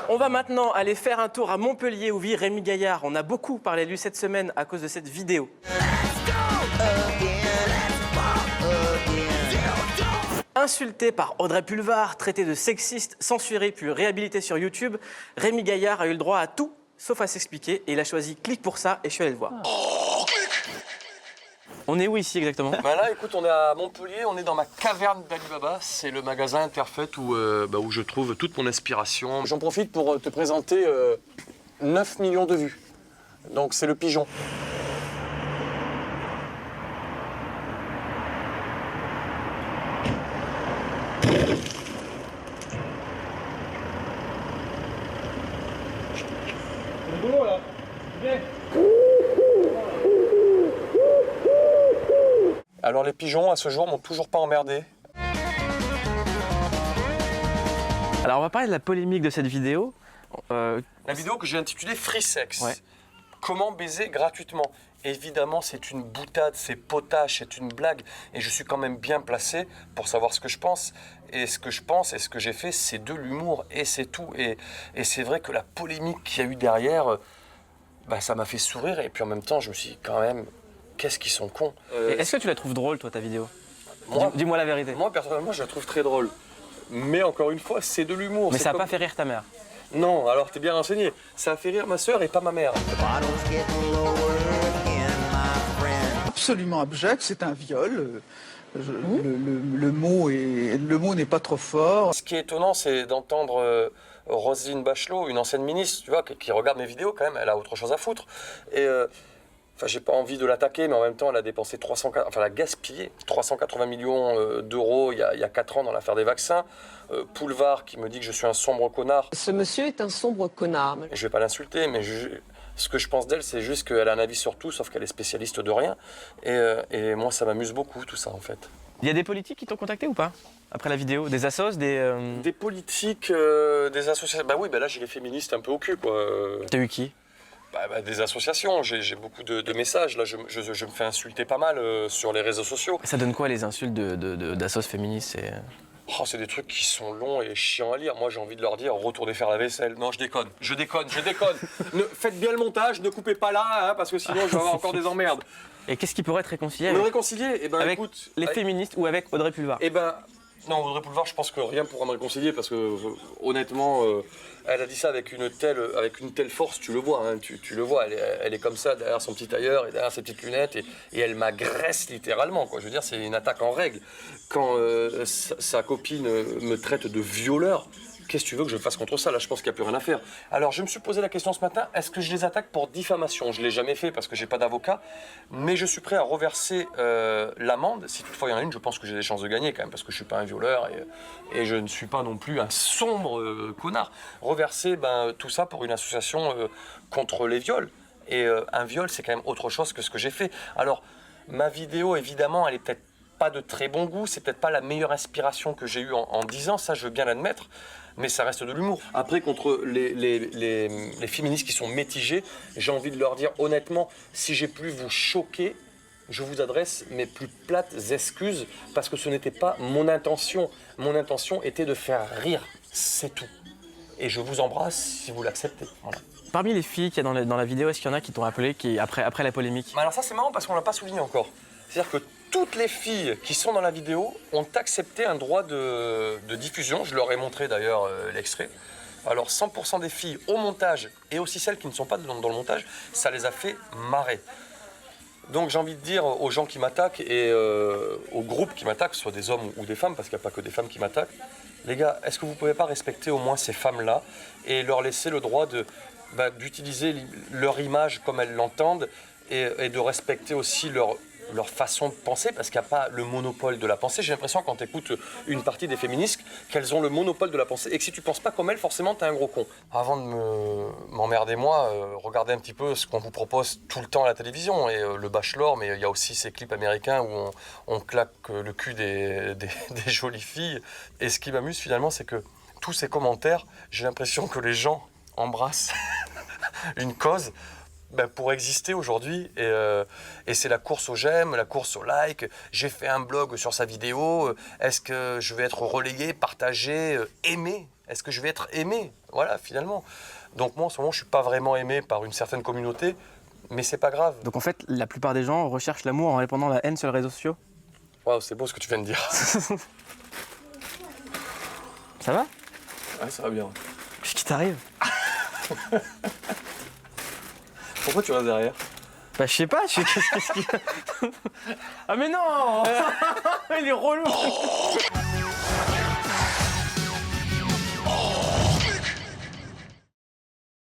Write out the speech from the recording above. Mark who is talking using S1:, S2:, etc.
S1: On va maintenant aller faire un tour à Montpellier où vit Rémi Gaillard. On a beaucoup parlé de lui cette semaine à cause de cette vidéo. Insulté par Audrey Pulvar, traité de sexiste, censuré puis réhabilité sur YouTube, Rémi Gaillard a eu le droit à tout sauf à s'expliquer et il a choisi Clique pour ça et je suis allé le voir. On est où ici exactement?
S2: Bah là, écoute, on est à Montpellier, on est dans ma caverne d'Alibaba. C'est le magasin Interfait où je trouve toute mon inspiration. J'en profite pour te présenter 9 millions de vues. Donc c'est le pigeon. Alors les pigeons, à ce jour, m'ont toujours pas emmerdé.
S1: Alors on va parler de la polémique de cette vidéo.
S2: La vidéo que j'ai intitulée Free Sex.
S1: Ouais.
S2: Comment baiser gratuitement. Évidemment, c'est une boutade, c'est potache, c'est une blague. Et je suis quand même bien placé pour savoir ce que je pense. Et ce que je pense et ce que j'ai fait, c'est de l'humour et c'est tout. Et c'est vrai que la polémique qu'il y a eu derrière, ça m'a fait sourire. Et puis en même temps, je me suis dit, quand même, qu'est-ce qu'ils sont cons.
S1: Est-ce que tu la trouves drôle, toi, ta vidéo?
S2: Moi,
S1: Dis-moi la vérité.
S2: Moi, personnellement, je la trouve très drôle. Mais encore une fois, c'est de l'humour.
S1: Mais ça n'a
S2: comme...
S1: pas fait rire ta mère?
S2: Non, alors t'es bien renseigné. Ça a fait rire ma sœur et pas ma mère.
S3: Absolument abject, c'est un viol. Le mot n'est pas trop fort.
S2: Ce qui est étonnant, c'est d'entendre Roselyne Bachelot, une ancienne ministre, tu vois, qui regarde mes vidéos quand même, elle a autre chose à foutre. Et j'ai pas envie de l'attaquer, mais en même temps, elle a gaspillé 380 millions d'euros il y a 4 ans dans l'affaire des vaccins. Pulvar qui me dit que je suis un sombre connard.
S4: Ce monsieur est un sombre connard.
S2: Je vais pas l'insulter, mais ce que je pense d'elle, c'est juste qu'elle a un avis sur tout, sauf qu'elle est spécialiste de rien. Et moi, ça m'amuse beaucoup, tout ça, en fait.
S1: Il y a des politiques qui t'ont contacté ou pas? Après la vidéo? Des assos,
S2: Des politiques, des associations. Là, j'ai les féministes un peu au cul, quoi.
S1: T'as eu qui?
S2: Des associations. J'ai beaucoup de messages. Là, je me fais insulter pas mal sur les réseaux sociaux.
S1: Ça donne quoi les insultes d'assos féministes?
S2: C'est des trucs qui sont longs et chiants à lire. Moi, j'ai envie de leur dire retournez faire la vaisselle. Non, je déconne. Faites bien le montage, ne coupez pas là, hein, parce que sinon, je vais avoir encore des emmerdes.
S1: Et qu'est-ce qui pourrait être réconcilié
S2: avec
S1: les féministes ou avec Audrey Pulvar?
S2: Non, Audrey Pulvar, je pense que rien pourra me réconcilier parce que, honnêtement, elle a dit ça avec une telle force, tu le vois, hein, tu le vois, elle est comme ça derrière son petit tailleur et derrière ses petites lunettes et elle m'agresse littéralement, quoi. Je veux dire, c'est une attaque en règle. Quand sa copine me traite de violeur, qu'est-ce que tu veux que je fasse contre ça? Là, je pense qu'il n'y a plus rien à faire. Alors, je me suis posé la question ce matin, est-ce que je les attaque pour diffamation? Je ne l'ai jamais fait parce que je n'ai pas d'avocat, mais je suis prêt à reverser l'amende. Si toutefois il y en a une, je pense que j'ai des chances de gagner quand même, parce que je ne suis pas un violeur et je ne suis pas non plus un sombre connard. Reverser tout ça pour une association contre les viols. Et un viol, c'est quand même autre chose que ce que j'ai fait. Alors, ma vidéo, évidemment, elle est peut-être pas de très bon goût, c'est peut-être pas la meilleure inspiration que j'ai eue en 10 ans, ça je veux bien l'admettre, mais ça reste de l'humour. Après, contre les féministes qui sont mitigées, j'ai envie de leur dire honnêtement, si j'ai pu vous choquer, je vous adresse mes plus plates excuses, parce que ce n'était pas mon intention. Mon intention était de faire rire, c'est tout. Et je vous embrasse si vous l'acceptez. Voilà.
S1: Parmi les filles qu'il y a dans la vidéo, est-ce qu'il y en a qui t'ont appelé après la polémique?
S2: Alors ça c'est marrant parce qu'on ne l'a pas souligné encore. C'est-à-dire que toutes les filles qui sont dans la vidéo ont accepté un droit de diffusion. Je leur ai montré d'ailleurs l'extrait. Alors 100% des filles au montage et aussi celles qui ne sont pas dans le montage, ça les a fait marrer. Donc j'ai envie de dire aux gens qui m'attaquent et aux groupes qui m'attaquent, soit des hommes ou des femmes, parce qu'il n'y a pas que des femmes qui m'attaquent, les gars, est-ce que vous ne pouvez pas respecter au moins ces femmes-là et leur laisser le droit d'utiliser leur image comme elles l'entendent et de respecter aussi leur façon de penser, parce qu'il n'y a pas le monopole de la pensée. J'ai l'impression, quand tu écoutes une partie des féministes, qu'elles ont le monopole de la pensée et que si tu ne penses pas comme elles, forcément, tu es un gros con. Avant de m'emmerder, moi, regardez un petit peu ce qu'on vous propose tout le temps à la télévision. Et le Bachelor, mais il y a aussi ces clips américains où on claque le cul des jolies filles. Et ce qui m'amuse, finalement, c'est que tous ces commentaires, j'ai l'impression que les gens embrassent une cause pour exister aujourd'hui. Et c'est la course au j'aime, la course au like. J'ai fait un blog sur sa vidéo. Est-ce que je vais être relayé, partagé, aimé? Est-ce que je vais être aimé? Voilà, finalement. Donc moi, en ce moment, je ne suis pas vraiment aimé par une certaine communauté, mais c'est pas grave.
S1: Donc en fait, la plupart des gens recherchent l'amour en répandant la haine sur les réseaux sociaux.
S2: Waouh, c'est beau ce que tu viens de dire.
S1: Ça va?
S2: Ouais, ça va bien.
S1: Qu'est-ce qui t'arrive?
S2: Pourquoi tu restes derrière?
S1: Bah je sais pas, qu'est-ce qui... Ah mais non. Il est relou.